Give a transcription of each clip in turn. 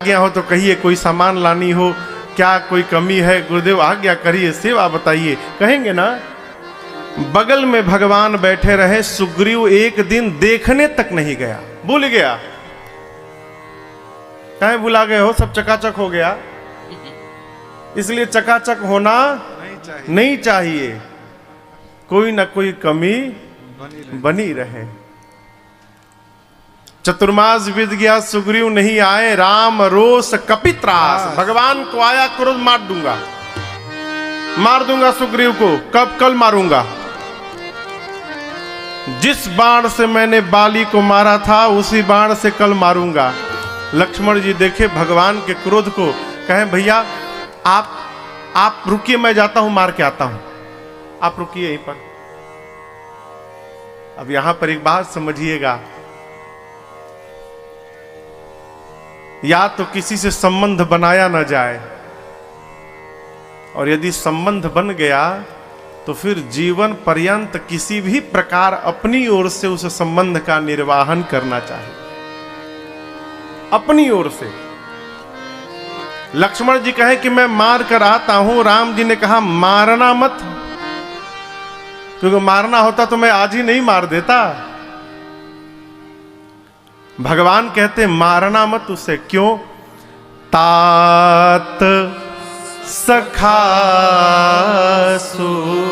आज्ञा हो तो कहिए, कोई सामान लानी हो, क्या कोई कमी है गुरुदेव आज्ञा करिए, सेवा बताइए, कहेंगे ना। बगल में भगवान बैठे रहे, सुग्रीव एक दिन देखने तक नहीं गया, भूल गया। कहीं भुला गए हो, सब चकाचक हो गया, इसलिए चकाचक होना नहीं चाहिए। कोई ना कोई कमी बनी रहे। चतुर्मास बीत गया, सुग्रीव नहीं आए, राम रोष कपित्रास, भगवान को आया क्रोध, मार दूंगा सुग्रीव को। कब? कल मारूंगा। जिस बाण से मैंने बाली को मारा था उसी बाण से कल मारूंगा। लक्ष्मण जी देखे भगवान के क्रोध को, कहें भैया आप रुकिए, मैं जाता हूं, मार के आता हूं, आप रुकिए यहीं पर। अब यहां पर एक बात समझिएगा, या तो किसी से संबंध बनाया ना जाए, और यदि संबंध बन गया तो फिर जीवन पर्यंत किसी भी प्रकार अपनी ओर से उस संबंध का निर्वाहन करना चाहिए, अपनी ओर से। लक्ष्मण जी कहे कि मैं मार कर आता हूं, राम जी ने कहा मारना मत, क्योंकि मारना होता तो मैं आज ही नहीं मार देता। भगवान कहते मारना मत उसे, क्यों? तात सखा सुग्रीव,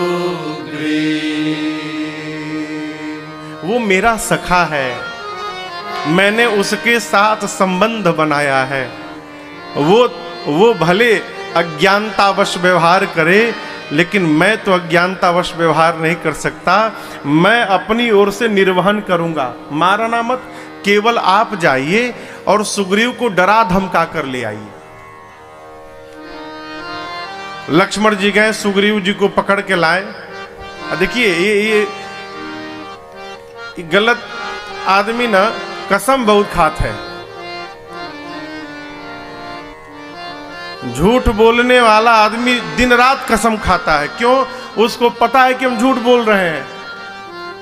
वो मेरा सखा है, मैंने उसके साथ संबंध बनाया है। वो भले अज्ञानतावश व्यवहार करे, लेकिन मैं तो अज्ञानतावश व्यवहार नहीं कर सकता, मैं अपनी ओर से निर्वहन करूंगा। मारना मत, केवल आप जाइए और सुग्रीव को डरा धमका कर ले आइए। लक्ष्मण जी गए, सुग्रीव जी को पकड़ के लाए। देखिए ये गलत आदमी ना कसम बहुत खाते हैं। झूठ बोलने वाला आदमी दिन रात कसम खाता है, क्यों? उसको पता है कि हम झूठ बोल रहे हैं,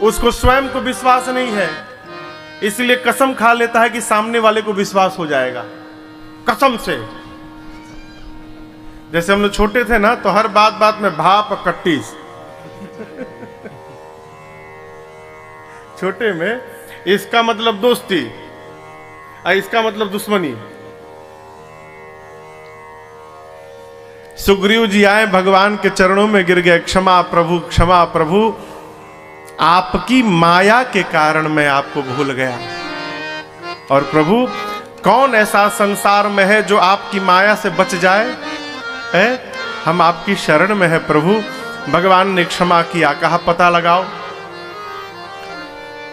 उसको स्वयं को विश्वास नहीं है, इसलिए कसम खा लेता है कि सामने वाले को विश्वास हो जाएगा कसम से। जैसे हम लोग छोटे थे ना, तो हर बात में भाप कट्टीस छोटे में इसका मतलब दोस्ती और इसका मतलब दुश्मनी। सुग्रीव जी आए, भगवान के चरणों में गिर गए, क्षमा प्रभु, क्षमा प्रभु, आपकी माया के कारण मैं आपको भूल गया। और प्रभु, कौन ऐसा संसार में है जो आपकी माया से बच जाए? हम आपकी शरण में है प्रभु। भगवान ने क्षमा किया, कहा पता लगाओ।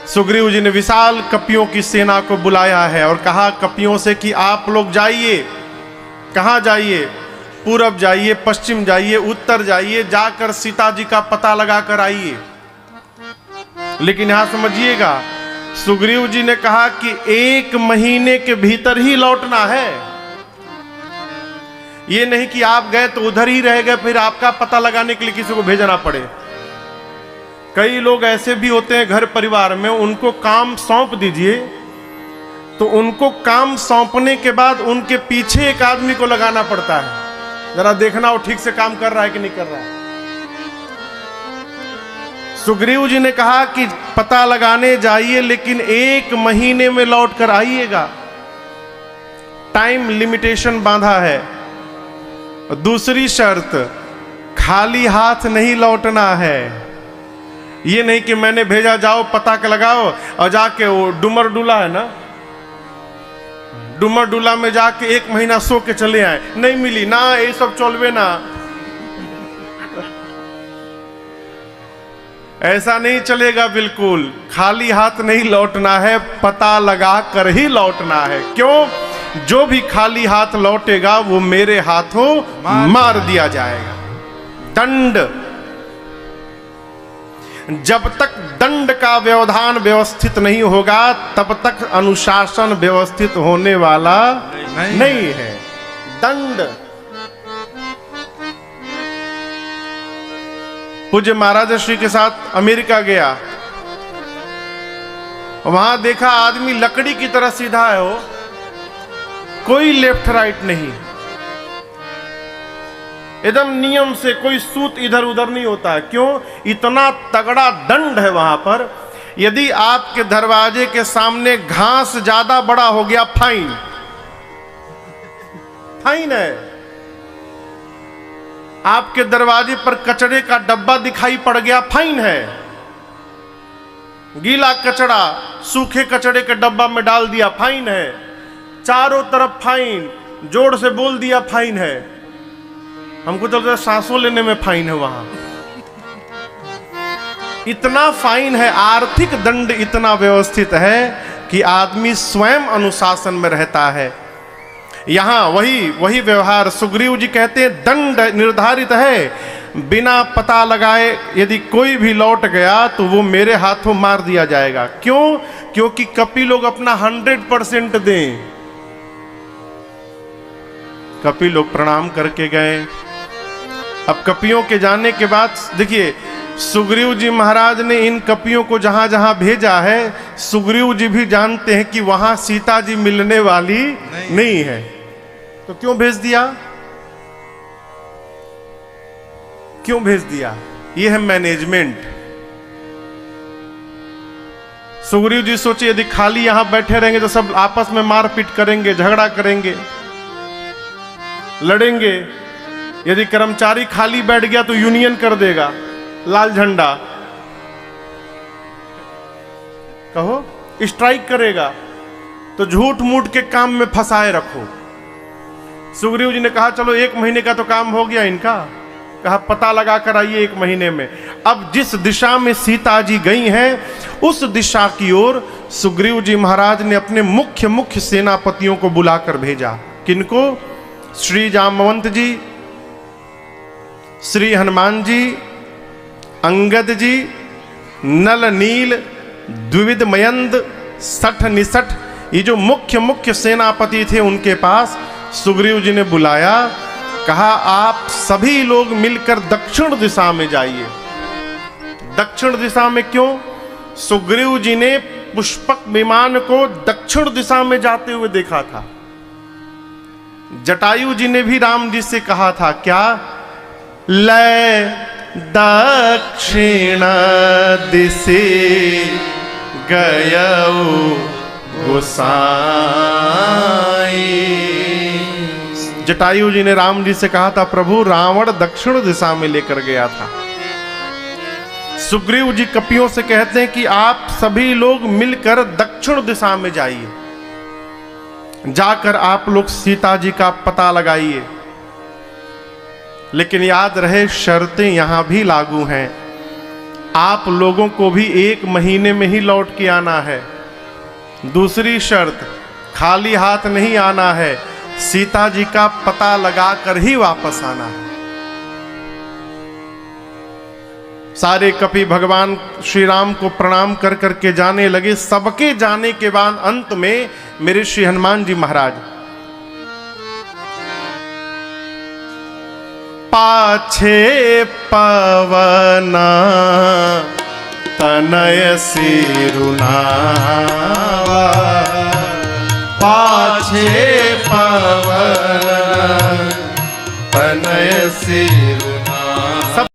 सुग्रीव जी ने विशाल कपियों की सेना को बुलाया है और कहा कपियों से कि आप लोग जाइए। कहां जाइए? पूरब जाइए, पश्चिम जाइए, उत्तर जाइए, जाकर सीता जी का पता लगा कर आइए। लेकिन यहां समझिएगा, सुग्रीव जी ने कहा कि 1 महीने के भीतर ही लौटना है। ये नहीं कि आप गए तो उधर ही रह गए, फिर आपका पता लगाने के लिए किसी को भेजना पड़े। कई लोग ऐसे भी होते हैं घर परिवार में, उनको काम सौंप दीजिए तो उनको काम सौंपने के बाद उनके पीछे एक आदमी को लगाना पड़ता है, जरा देखना वो ठीक से काम कर रहा है कि नहीं कर रहा है। सुग्रीव जी ने कहा कि पता लगाने जाइए, लेकिन 1 महीने में लौट कर आइएगा। टाइम लिमिटेशन बांधा है। दूसरी शर्त, खाली हाथ नहीं लौटना है। ये नहीं कि मैंने भेजा जाओ पता के लगाओ और जाके वो डुमर डुला है ना, डुमर डुला में जाके 1 महीना सो के चले आए, नहीं मिली ना, ये सब चलवे ना। ऐसा नहीं चलेगा बिल्कुल। खाली हाथ नहीं लौटना है, पता लगा कर ही लौटना है। क्यों? जो भी खाली हाथ लौटेगा वो मेरे हाथों मार दिया जाएगा। दंड, जब तक दंड का व्यवधान व्यवस्थित नहीं होगा तब तक अनुशासन व्यवस्थित होने वाला नहीं है। दंड। पूज्य महाराज श्री के साथ अमेरिका गया, वहां देखा आदमी लकड़ी की तरह सीधा है, वो कोई लेफ्ट राइट नहीं, एकदम नियम से, कोई सूत इधर उधर नहीं होता है। क्यों? इतना तगड़ा दंड है वहां पर। यदि आपके दरवाजे के सामने घास ज्यादा बड़ा हो गया, फाइन, फाइन है। आपके दरवाजे पर कचरे का डब्बा दिखाई पड़ गया, फाइन है। गीला कचरा सूखे कचरे के डब्बा में डाल दिया, फाइन है। चारों तरफ फाइन, जोर से बोल दिया, फाइन है। हमको तो लगता है सांसों लेने में फाइन है वहां, इतना फाइन है। आर्थिक दंड इतना व्यवस्थित है कि आदमी स्वयं अनुशासन में रहता है। यहां वही व्यवहार सुग्रीव जी कहते हैं, दंड निर्धारित है, बिना पता लगाए यदि कोई भी लौट गया तो वो मेरे हाथों मार दिया जाएगा। क्यों? क्योंकि कपि लोग अपना 100% दें। कपि लोग प्रणाम करके गए। अब कपियों के जाने के बाद देखिए, सुग्रीव जी महाराज ने इन कपियों को जहां जहां भेजा है, सुग्रीव जी भी जानते हैं कि वहां सीता जी मिलने वाली नहीं है, तो क्यों भेज दिया? क्यों भेज दिया? यह है मैनेजमेंट। सुग्रीव जी सोचे यदि खाली यहां बैठे रहेंगे तो सब आपस में मारपीट करेंगे, झगड़ा करेंगे, लड़ेंगे। यदि कर्मचारी खाली बैठ गया तो यूनियन कर देगा, लाल झंडा, कहो स्ट्राइक करेगा, तो झूठ मूठ के काम में फंसाए रखो। सुग्रीव जी ने कहा चलो 1 महीने का तो काम हो गया इनका, कहा पता लगा कर आइए 1 महीने में। अब जिस दिशा में सीता जी गई हैं उस दिशा की ओर सुग्रीव जी महाराज ने अपने मुख्य सेनापतियों को बुलाकर भेजा। किनको? श्री जामवंत जी, श्री हनुमान जी, अंगद जी, नल नील, द्विविध मयंद, सठ निसठ, ये जो मुख्य सेनापति थे उनके पास सुग्रीव जी ने बुलाया। कहा आप सभी लोग मिलकर दक्षिण दिशा में जाइए। दक्षिण दिशा में क्यों? सुग्रीव जी ने पुष्पक विमान को दक्षिण दिशा में जाते हुए देखा था। जटायु जी ने भी राम जी से कहा था, क्या? लय दक्षिण दिशे गयौ गोसाई। जटायु जी ने राम जी से कहा था, प्रभु रावण दक्षिण दिशा में लेकर गया था। सुग्रीव जी कपियों से कहते हैं कि आप सभी लोग मिलकर दक्षिण दिशा में जाइए, जाकर आप लोग सीता जी का पता लगाइए। लेकिन याद रहे शर्तें यहां भी लागू हैं। आप लोगों को भी 1 महीने में ही लौट के आना है। दूसरी शर्त, खाली हाथ नहीं आना है, सीता जी का पता लगाकर ही वापस आना है। सारे कपि भगवान श्री राम को प्रणाम कर करके जाने लगे। सबके जाने के बाद अंत में मेरे श्री हनुमान जी महाराज पाछे पवना तनय सिरुनावा, पाछे पवन तनय सिरुनावा।